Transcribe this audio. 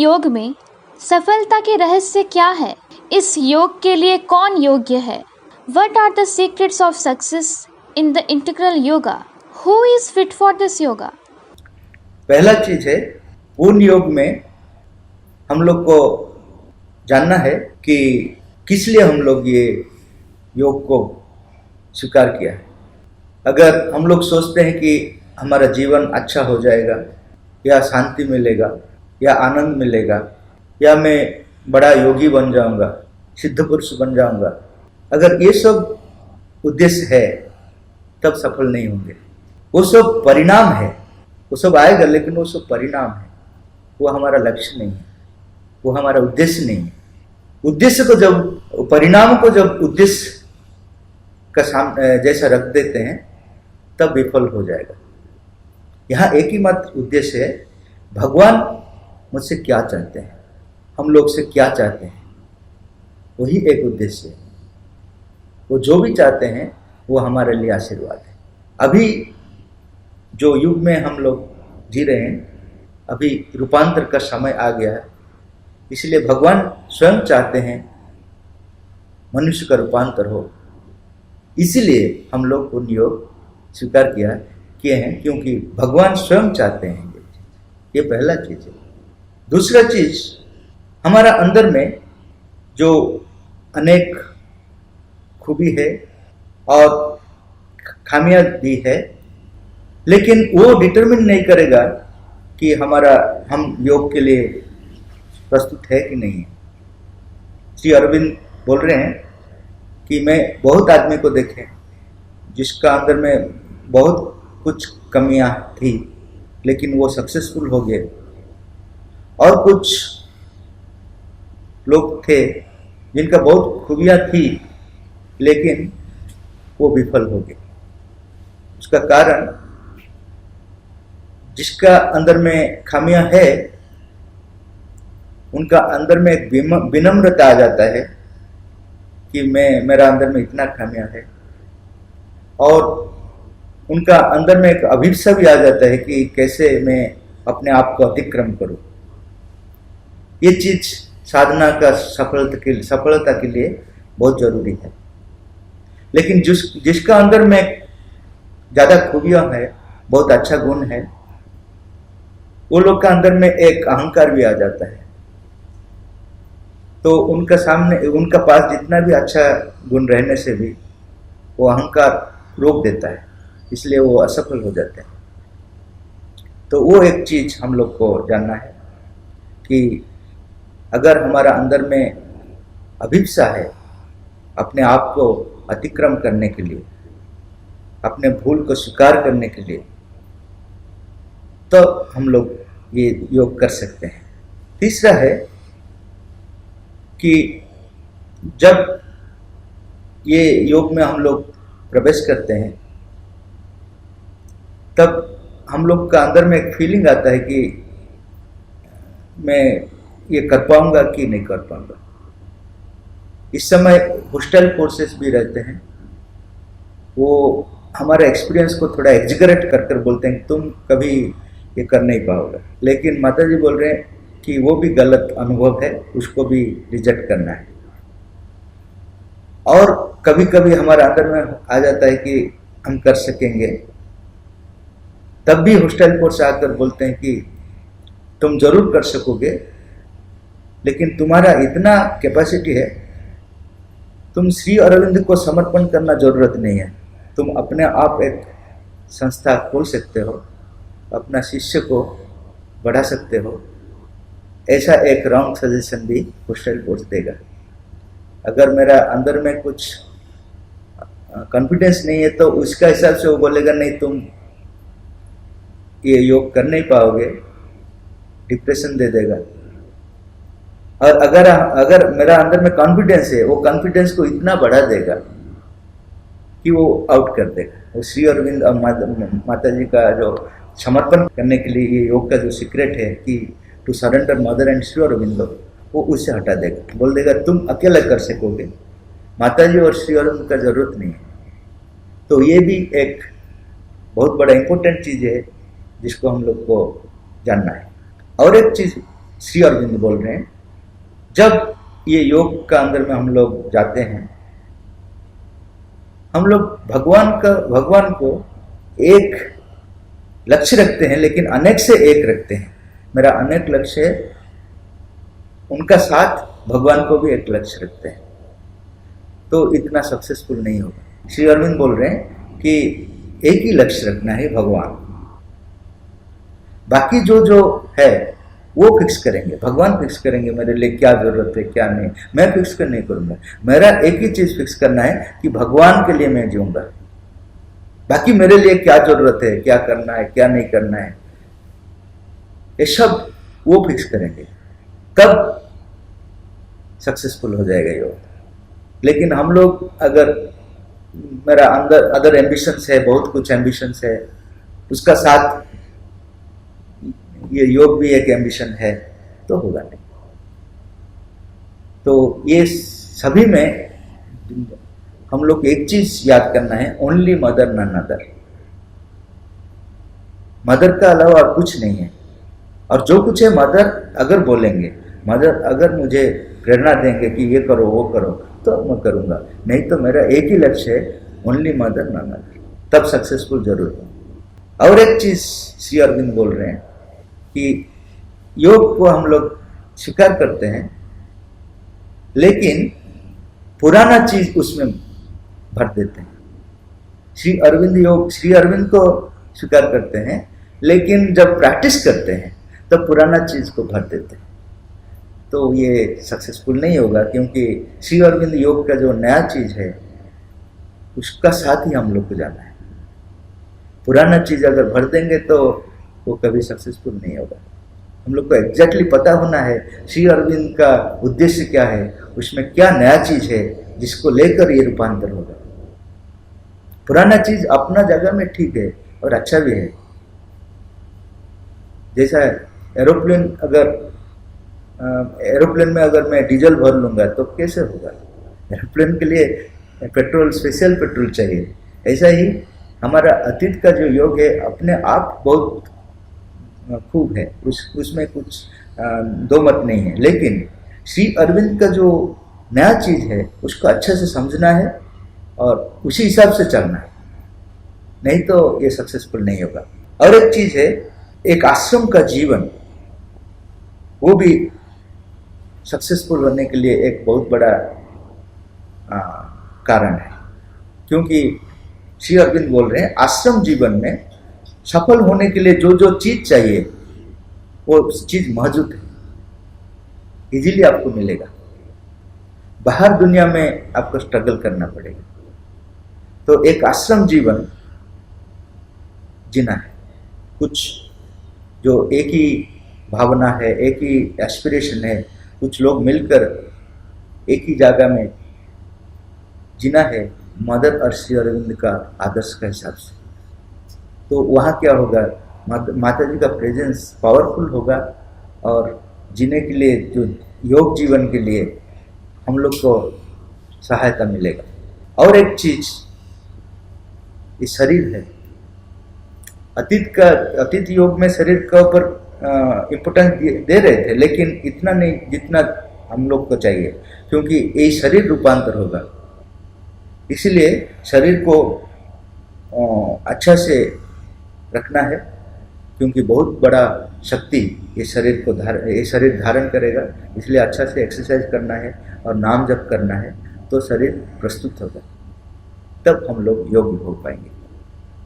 योग में सफलता के रहस्य क्या है? इस योग के लिए कौन योग्य है? What are the secrets of success in the integral yoga? Who is fit for this yoga? पहला चीज है, पूर्ण योग में हम लोग को जानना है कि किस लिए हम लोग ये योग को स्वीकार किया है। अगर हम लोग सोचते हैं कि हमारा जीवन अच्छा हो जाएगा, या शांति मिलेगा, या आनंद मिलेगा, या मैं बड़ा योगी बन जाऊंगा, सिद्ध पुरुष बन जाऊंगा, अगर ये सब उद्देश्य है तब सफल नहीं होंगे। वो सब परिणाम है, वो सब आएगा, लेकिन वो सब परिणाम है, वो हमारा लक्ष्य नहीं है, वो हमारा उद्देश्य नहीं है। उद्देश्य को जब, परिणाम को जब उद्देश्य का सामने जैसा रख देते हैं तब विफल हो जाएगा। यहाँ एक ही मात्र उद्देश्य है, भगवान मुझसे क्या चाहते हैं, हम लोग से क्या चाहते हैं, वही एक उद्देश्य है। वो जो भी चाहते हैं वो हमारे लिए आशीर्वाद है। अभी जो युग में हम लोग जी रहे हैं, अभी रूपांतर का समय आ गया है, इसलिए भगवान स्वयं चाहते हैं मनुष्य का रूपांतर हो। इसीलिए हम लोग पुण्य योग स्वीकार किए हैं, क्योंकि भगवान स्वयं चाहते हैं ये पहला चीज है। दूसरा चीज, हमारा अंदर में जो अनेक खूबी है और खामियां भी है, लेकिन वो डिटरमिन नहीं करेगा कि हम योग के लिए प्रस्तुत है कि नहीं है। श्री अरविंद बोल रहे हैं कि मैं बहुत आदमी को देखे जिसका अंदर में बहुत कुछ कमियां थी, लेकिन वो सक्सेसफुल हो गए, और कुछ लोग थे जिनका बहुत खूबियां थी लेकिन वो विफल हो गए। उसका कारण, जिसका अंदर में खामियां है उनका अंदर में एक विनम्रता आ जाता है कि मेरा अंदर में इतना खामियां है, और उनका अंदर में एक अभिप्सा भी आ जाता है कि कैसे मैं अपने आप को अतिक्रम करूं। ये चीज साधना का सफलता के लिए बहुत जरूरी है। लेकिन जिसका अंदर में ज्यादा खूबियां है, बहुत अच्छा गुण है, वो लोग का अंदर में एक अहंकार भी आ जाता है, तो उनका पास जितना भी अच्छा गुण रहने से भी वो अहंकार रोक देता है, इसलिए वो असफल हो जाते हैं। तो वो एक चीज हम लोग को जानना है कि अगर हमारा अंदर में अभिप्सा है अपने आप को अतिक्रम करने के लिए, अपने भूल को स्वीकार करने के लिए, तो हम लोग ये योग कर सकते हैं। तीसरा है कि जब ये योग में हम लोग प्रवेश करते हैं तब हम लोग का अंदर में एक फीलिंग आता है कि मैं ये कर पाऊंगा कि नहीं कर पाऊंगा। इस समय होस्टाइल फोर्सेस भी रहते हैं, वो हमारे एक्सपीरियंस को थोड़ा एग्जिगरेट कर बोलते हैं तुम कभी ये कर नहीं पाओगे, लेकिन माता जी बोल रहे हैं कि वो भी गलत अनुभव है, उसको भी रिजेक्ट करना है। और कभी कभी हमारे अंदर में आ जाता है कि हम कर सकेंगे, तब भी होस्टाइल फोर्स आकर बोलते हैं कि तुम जरूर कर सकोगे, लेकिन तुम्हारा इतना कैपेसिटी है, तुम श्री अरविंद को समर्पण करना जरूरत नहीं है, तुम अपने आप एक संस्था खोल सकते हो, अपना शिष्य को बढ़ा सकते हो। ऐसा एक रॉन्ग सजेशन भी होस्टाइल फोर्स देगा। अगर मेरा अंदर में कुछ कॉन्फिडेंस नहीं है तो उसका हिसाब से वो बोलेगा नहीं तुम ये योग कर नहीं पाओगे, डिप्रेशन दे देगा। और अगर मेरा अंदर में कॉन्फिडेंस है, वो कॉन्फिडेंस को इतना बढ़ा देगा कि वो आउट कर देगा। वो श्री अरविंद और माता जी का जो समर्पण करने के लिए ये योग का जो सीक्रेट है कि to surrender mother and Shri Aurobindo, वो उससे हटा देगा, बोल देगा तुम अकेला कर सकोगे, माता जी और श्री अरविंद का जरूरत नहीं है। तो ये भी एक बहुत बड़ा इंपॉर्टेंट चीज है जिसको हम लोग को जानना है। और एक चीज श्री अरविंद बोल रहे हैं, जब ये योग का अंदर में हम लोग जाते हैं, हम लोग भगवान को एक लक्ष्य रखते हैं, लेकिन अनेक से एक रखते हैं। मेरा अनेक लक्ष्य है, उनका साथ भगवान को भी एक लक्ष्य रखते हैं, तो इतना सक्सेसफुल नहीं होगा। श्री अरविंद बोल रहे हैं कि एक ही लक्ष्य रखना है, भगवान। बाकी जो है वो फिक्स करेंगे, भगवान फिक्स करेंगे मेरे लिए क्या जरूरत है क्या नहीं, मैं फिक्स कर नहीं करूंगा। मेरा एक ही चीज फिक्स करना है कि भगवान के लिए मैं जीऊंगा। बाकी मेरे लिए क्या जरूरत है, क्या करना है, क्या नहीं करना है, ये सब वो फिक्स करेंगे, तब सक्सेसफुल हो जाएगा योग। लेकिन हम लोग अगर मेरा अंदर अदर एम्बिशंस है, बहुत कुछ एम्बिशंस है, उसका साथ ये योग भी एक एम्बिशन है, तो होगा नहीं। तो ये सभी में हम लोग एक चीज याद करना है, only mother none other. Mother का अलावा और कुछ नहीं है। और जो कुछ है मदर अगर बोलेंगे, मदर अगर मुझे प्रेरणा देंगे कि ये करो वो करो, तो मैं करूंगा। नहीं तो मेरा एक ही लक्ष्य है, ओनली मदर नन अदर, तब सक्सेसफुल जरूर हो। और एक चीज श्री अरविंद बोल रहे हैं कि योग को हम लोग स्वीकार करते हैं, लेकिन पुराना चीज उसमें भर देते हैं। श्री अरविंद को स्वीकार करते हैं, लेकिन जब प्रैक्टिस करते हैं तब पुराना चीज को भर देते हैं, तो ये सक्सेसफुल नहीं होगा। क्योंकि श्री अरविंद योग का जो नया चीज है उसका साथ ही हम लोग को जाना है। पुराना चीज अगर भर देंगे तो वो कभी सक्सेसफुल नहीं होगा। हम लोग को एग्जैक्टली पता होना है श्री अरविंद का उद्देश्य क्या है, उसमें क्या नया चीज है जिसको लेकर ये रूपांतर होगा। पुराना चीज अपना जगह में ठीक है और अच्छा भी है। जैसा एरोप्लेन में अगर मैं डीजल भर लूंगा तो कैसे होगा? एरोप्लेन के लिए पेट्रोल, स्पेशल पेट्रोल चाहिए। ऐसा ही हमारा अतीत का जो योग है अपने आप बहुत खूब है, उसमें कुछ दो मत नहीं है। लेकिन श्री अरविंद का जो नया चीज है उसको अच्छे से समझना है और उसी हिसाब से चलना है, नहीं तो ये सक्सेसफुल नहीं होगा। और एक चीज है, एक आश्रम का जीवन, वो भी सक्सेसफुल होने के लिए एक बहुत बड़ा कारण है। क्योंकि श्री अरविंद बोल रहे हैं आश्रम जीवन में सफल होने के लिए जो जो चीज चाहिए वो चीज मौजूद है, इजीली आपको मिलेगा। बाहर दुनिया में आपको स्ट्रगल करना पड़ेगा। तो एक आश्रम जीवन जीना है, कुछ जो एक ही भावना है, एक ही एस्पिरेशन है, कुछ लोग मिलकर एक ही जगह में जीना है, मदर और श्री अरविंद का आदर्श का हिसाब से। तो वहाँ क्या होगा, माता जी का प्रेजेंस पावरफुल होगा और जीने के लिए, जो योग जीवन के लिए हम लोग को सहायता मिलेगा। और एक चीज, ये शरीर है। अतीत योग में शरीर के ऊपर इम्पोर्टेंस दे रहे थे, लेकिन इतना नहीं जितना हम लोग को चाहिए, क्योंकि ये शरीर रूपांतर होगा। इसीलिए शरीर को अच्छा से रखना है, क्योंकि बहुत बड़ा शक्ति ये शरीर धारण करेगा। इसलिए अच्छा से एक्सरसाइज करना है और नाम जप करना है, तो शरीर प्रस्तुत होगा, तब हम लोग योग्य हो पाएंगे।